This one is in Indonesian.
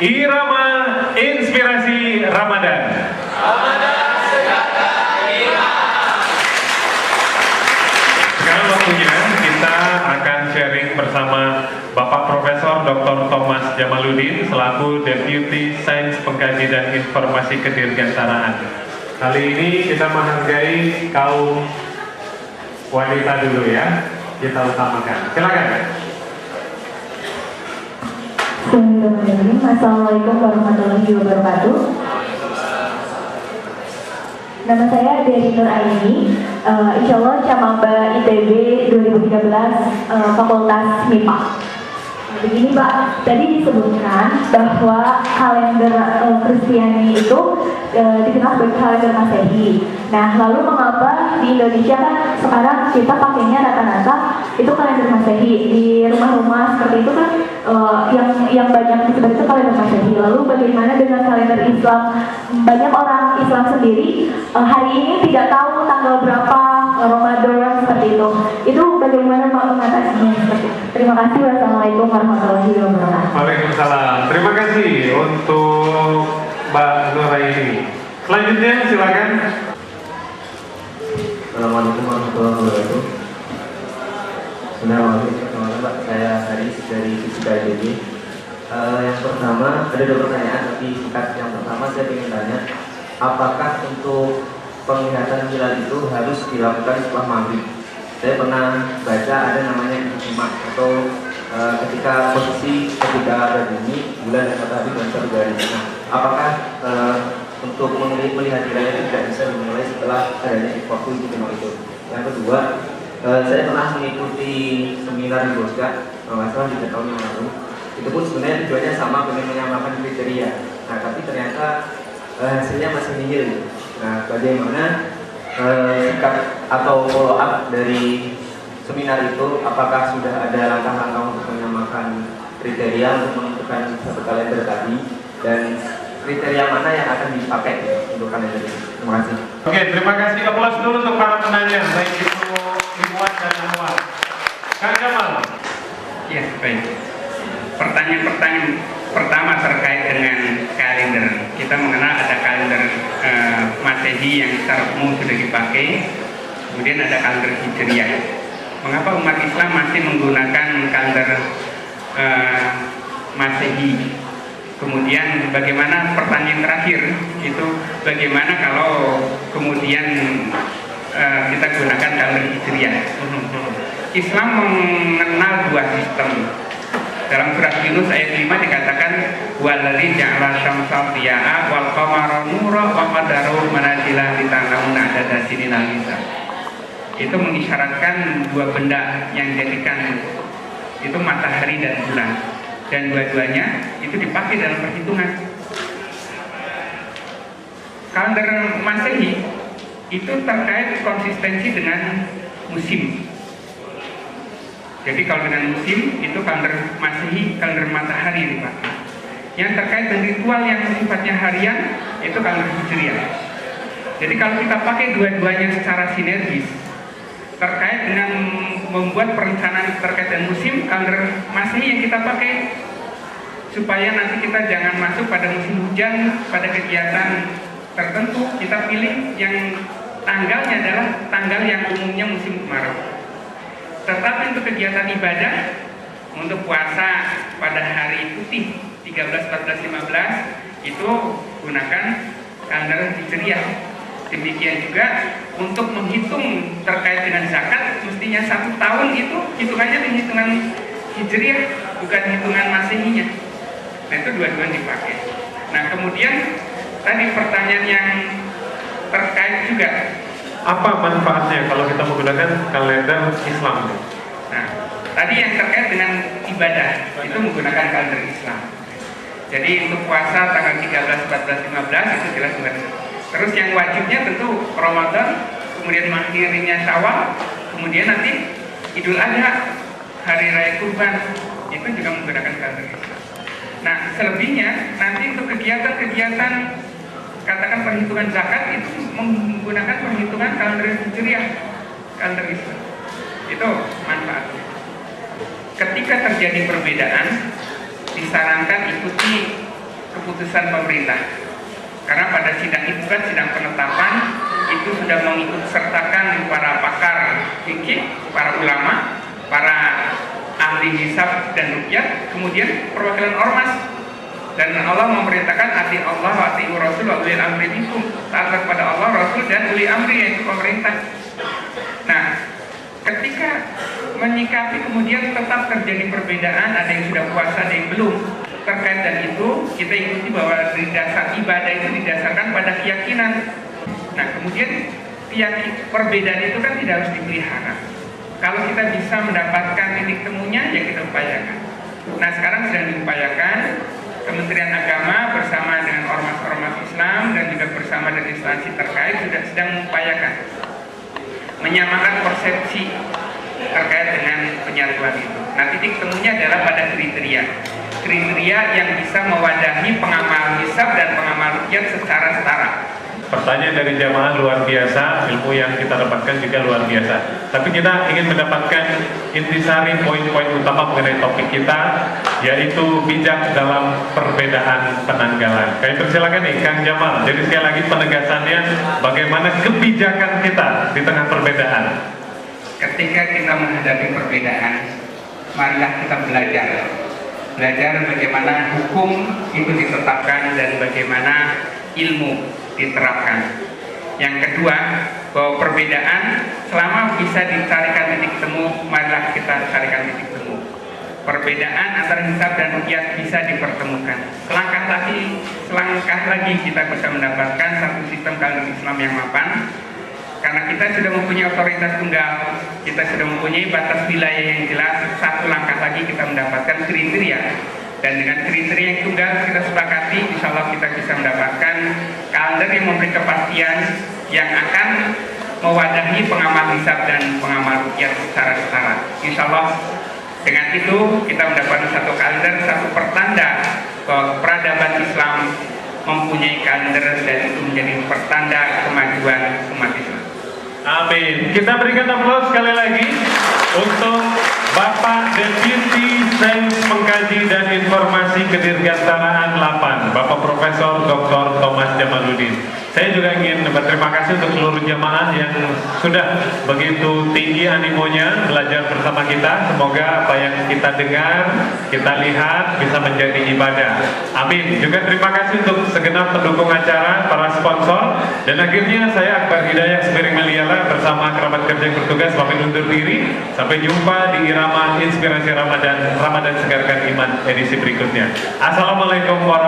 Irama Inspirasi Ramadan. Sekarang waktunya kita akan sharing bersama Bapak Profesor Dr. Thomas Jamaluddin selaku Deputi Sains Pengkaji dan Informasi Kedirgantaraan. Kali ini kita menghargai kaum wanita dulu ya, kita utamakan. Silakan. Assalamualaikum warahmatullahi wabarakatuh. Nama saya Dery Nur Aini, insya Allah Camaba ITB 2013 Fakultas MIPA. Begini Pak, tadi disebutkan bahwa kalender Kristiani itu dikenal sebagai kalender Masehi. Nah, lalu mengapa di Indonesia kan sekarang kita pakainya rata-rata itu kalender Masehi, di rumah-rumah seperti itu kan yang banyak disebut itu kalender Masehi. Lalu bagaimana dengan kalender Islam? Banyak orang Islam sendiri hari ini tidak tahu tanggal berapa Ramadan seperti itu. Itu bagaimana mengatasinya seperti itu? Terima kasih. Wassalamualaikum warahmatullahi wabarakatuh. Waalaikumsalam. Terima kasih untuk Mbak Nuraini. Selanjutnya silakan. Assalamualaikum warahmatullahi wabarakatuh. Bismillahirrahmanirrahim. Pak, saya Haris dari Fisika ITB. Yang pertama ada dua pertanyaan tapi singkat. Yang pertama saya ingin tanya, apakah untuk penglihatan hilal itu harus dilakukan setelah maghrib? Saya pernah baca ada namanya ijma atau ketika ada bumi, bulan dan matahari dalam satu garis. Nah, apakah untuk melihat hilal itu tidak bisa dimulai setelah adanya waktu ijma itu? Yang kedua, saya pernah mengikuti seminar di Bosga, masalah di tahun yang lalu. Itu pun sebenarnya tujuannya sama, ingin menyamakan kriteria. Nah, tapi ternyata hasilnya masih nihil. Nah, bagaimana sikap atau follow up dari seminar itu? Apakah sudah ada langkah-langkah untuk menyamakan kriteria untuk menentukan satu kalender tadi, dan kriteria mana yang akan dipakai untuk kalender ini? Terima kasih. Oke, terima kasih. Aplaus dulu untuk para penanya, baik itu Ibuan dan Anwar. Kang Jamal. Ya, baik. Pertanyaan pertama terkait dengan kalender. Kita mengenal ada kalender Masehi yang secara umum sudah dipakai, kemudian ada kalender Hijriah. Mengapa umat Islam masih menggunakan kalender Masehi? Kemudian bagaimana pertanyaan terakhir itu, bagaimana kalau kemudian kita gunakan kalender Hijriah? Islam mengenal dua sistem. Dalam surat Yunus ayat 5 dikatakan waladzi ja'ala syamsa diya'a wal qamara nura wa qadarahu manazila lita'lamuna adada sinina hisab. Itu mengisyaratkan dua benda yang dijadikan itu matahari dan bulan, dan dua-duanya itu dipakai dalam perhitungan. Kalender Masehi itu terkait konsistensi dengan musim. Jadi kalau dengan musim itu kalender Masehi, kalender matahari dipakai. Yang terkait dengan ritual yang sifatnya harian itu kalender Hijriah. Jadi kalau kita pakai dua-duanya secara sinergis terkait dengan membuat perencanaan terkait dengan musim, kalender Masehi yang kita pakai supaya nanti kita jangan masuk pada musim hujan, pada kegiatan tertentu kita pilih yang tanggalnya adalah tanggal yang umumnya musim kemarau. Tetapi untuk kegiatan ibadah, untuk puasa pada hari putih 13, 14, 15 itu gunakan kalender Hijriah. Demikian juga untuk menghitung terkait dengan zakat, mestinya 1 tahun itu hitungannya di hitungan Hijriah, bukan hitungan Masehinya. Nah, itu dua-duanya dipakai. Nah, kemudian tadi pertanyaan yang terkait juga, apa manfaatnya kalau kita menggunakan kalender Islam? nah, tadi yang terkait dengan ibadah itu menggunakan kalender Islam. Jadi untuk puasa tanggal 13, 14, 15 itu jelas bukan. Terus yang wajibnya tentu Ramadan, kemudian mengakhirinya Syawal, kemudian nanti Idul Adha, hari raya Kurban, itu juga menggunakan kalender Islam. Nah, selebihnya nanti untuk kegiatan-kegiatan katakan perhitungan zakat itu menggunakan perhitungan kalender Hijriah, kalender Islam. Itu manfaatnya. Ketika terjadi perbedaan, disarankan ikuti keputusan pemerintah. Karena pada sidang itu kan sidang penetapan itu sudah mengikut sertakan para pakar fikih, para ulama, para ahli hisab dan ruqyah, kemudian perwakilan ormas. Dan Allah memerintahkan ati Allah wa ati Rasul wa ulil amri minkum, taat kepada Allah, Rasul dan uli amri yaitu pemerintah. Nah, ketika menyikapi kemudian tetap terjadi perbedaan, ada yang sudah puasa, ada yang belum. Terkait dan itu kita ikuti bahwa di dasar ibadah itu didasarkan pada keyakinan. Nah, kemudian perbedaan itu kan tidak harus dipelihara. Kalau kita bisa mendapatkan titik temunya, ya kita upayakan. Nah, sekarang sedang diupayakan. Kementerian Agama bersama dengan ormas-ormas Islam dan juga bersama dengan instansi terkait sudah sedang mengupayakan menyamakan persepsi terkait dengan penyatuan itu. Nah, titik temunya adalah pada kriteria yang bisa mewadahi pengamal hisab dan pengamal ruqyah secara setara. Pertanyaan dari jamaah luar biasa, ilmu yang kita dapatkan juga luar biasa. Tapi kita ingin mendapatkan intisari poin-poin utama mengenai topik kita, yaitu bijak dalam perbedaan penanggalan. Kami persilakan nih Kang Jamal. Jadi sekali lagi penegasannya, bagaimana kebijakan kita di tengah perbedaan. Ketika kita menghadapi perbedaan, marilah kita belajar bagaimana hukum itu ditetapkan dan bagaimana ilmu diterapkan. Yang kedua, bahwa perbedaan selama bisa dicarikan titik temu, marilah kita carikan titik temu. Perbedaan antara hisab dan ruqyah bisa dipertemukan. Selangkah lagi kita bisa mendapatkan satu sistem kalender Islam yang mapan. Karena kita sudah mempunyai otoritas tunggal, kita sudah mempunyai batas wilayah yang jelas. Satu langkah lagi kita mendapatkan kriteria. Dan dengan kriteria yang tunggal kita sepakati, insya Allah kita bisa mendapatkan kalender yang memberi kepastian yang akan mewadahi pengamal hisab dan pengamal ruqyah secara setara. Insya Allah dengan itu kita mendapatkan satu kalender, satu pertanda bahwa peradaban Islam mempunyai kalender dan itu menjadi pertanda kemajuan umat Islam. Amin. Kita berikan aplaus sekali lagi untuk Bapak Deputi Sains Pengkaji dan Informasi Kedirgantaraan 8, Bapak Profesor Dr. Thomas Jamaluddin. Saya juga ingin berterima kasih untuk seluruh jamaah yang sudah begitu tinggi animonya belajar bersama kita. Semoga apa yang kita dengar, kita lihat bisa menjadi ibadah. Amin. Juga terima kasih untuk segenap pendukung acara, para sponsor. Dan akhirnya saya Akbar Hidayah Semiring Meliala bersama kerabat kerja yang bertugas pamit undur diri. Sampai jumpa di irama Inspirasi Ramadan, Ramadan Segarkan Iman edisi berikutnya. Assalamualaikum warahmatullahi wabarakatuh.